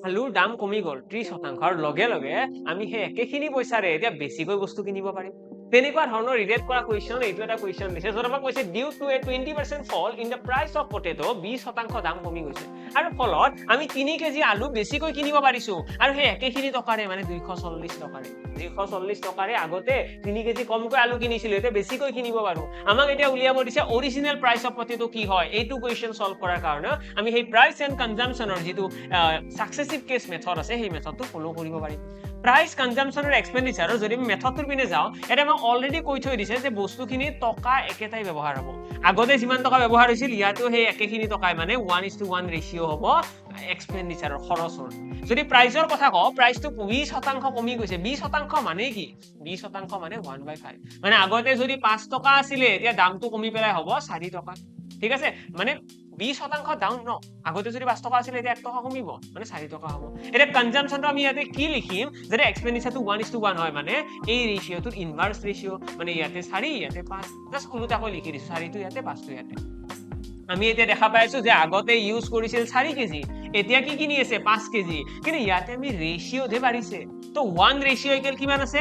আলুৰ দাম কমি গ'ল 30% আৰু লগে লগে আমি সেই একেখিনি পইচাৰে এতিয়া বেছিকৈ বস্তু কিনিব পাৰিম তেনেকুৱা ধৰণৰ ৰিলেট কৰা কুৱেশ্যন এইটো এটা কুৱেশ্যন দিছে য'ত আমাক কৈছে due to a 20% fall in the price of potato 20% দাম কমি গৈছে আৰু ফলত আমি 3 কেজি আলু বেছিকৈ কিনিব পাৰিছো আৰু সেই একেখিনি টকাৰে মানে 240 টকাৰে 240 টকাৰে আগতে 3 কেজি কমকৈ আলু কিনিছিলো এতিয়া বেছিকৈ কিনিব পাৰো আমাক এতিয়া উলিয়াব দিছে অৰিজিনেল প্ৰাইচ অফ পটেটো কি হয় এইটো কুৱেশ্যন সলভ কৰাৰ কাৰণে আমি সেই প্ৰাইচ এণ্ড কনজাম্পচনৰ যেটো সাকসেসিভ কেস মেথড আছে সেই মেথডটো ফলো কৰিব পাৰিম প্ৰাইচ কনজাম্পচন আৰু এক্সপেন্ডিচাৰৰ যদি আমি মেথডটোৰ পিনে যাও এটা মই অলৰেডি কৈ থৈ দিছে যে বস্তুখিনি টকা একেটাই ব্যৱহাৰ হ'ব আগতে যিমান টকা ব্যৱহাৰ হৈছিল ইয়াতো সেই একেখিনি টকাই মানে 1:1 ৰেশিও হ'ব এক্সপেন্ডিচাৰৰ খৰচৰ যদি প্ৰাইচৰ কথা কও প্ৰাইচটো 20% কমি গৈছে 20% মানে কি 20% মানে 1/5 মানে আগতে যদি 5 টকা আছিল এতিয়া দামটো কমি পেলাই হ'ব 4 টকা ঠিক আছে মানে 20% ডাউন ন আগতে যদি 5 টকা আছিল এতিয়া 1 টকা কমিব মানে 4 টকা হ'ব এটা কনজাম্পচনটো আমি ইয়াতে কি লিখিম যদি এক্সপেন্ডিচাৰটো 1:1 হয় মানে এই ৰেশিওটোৰ ইনভাৰ্স ৰেশিও মানে ইয়াতে 4 ইয়াতে 5 জাস্ট উল্টাকৈ লিখি দিছো 4 টো ইয়াতে 5 টো ইয়াতে আমি এতিয়া দেখা পাইছো যে আগতে ইউজ কৰিছিল 4 কেজি এতিয়া কি কিনি আছে 5 কেজি কিন্তু ইয়াতে আমি ৰেশিও দে বাঢ়িছে তো 1 ৰেশিও ইকুৱেল কিমান আছে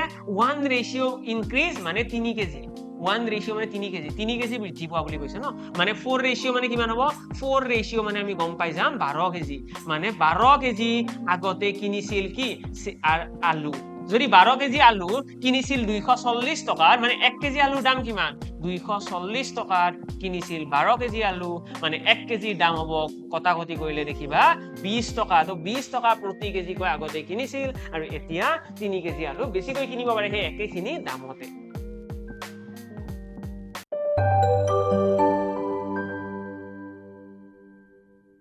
1 ৰেশিও ইনক্ৰিজ মানে 3 কেজি 1 ৰেশিও মানে 3 কেজি বৃদ্ধি পোৱা বুলি কৈছে ন মানে 4 ৰেশিও মানে কিমান হ'ব 4 ৰেশিও মানে আমি গম পাই যাম 12 কেজি মানে 12 কেজি আগতে কিনিছিল কি আলু যদি 12 কেজি আলু কিনিছিল 240 টকাৰ মানে 1 কেজি আলুৰ দাম কিমান 240 টকাত কিনিছিল 12 কেজি আলু মানে 1 কেজি দাম হ'ব কটাকটি কৰিলে দেখিবা 20 টকা তো 20 টকা প্ৰতি কেজি কৈ আগতে কিনিছিল আৰু এতিয়া 3 কেজি আলু বেছিকৈ কিনিব পাৰে সেই একেখিনি দামতে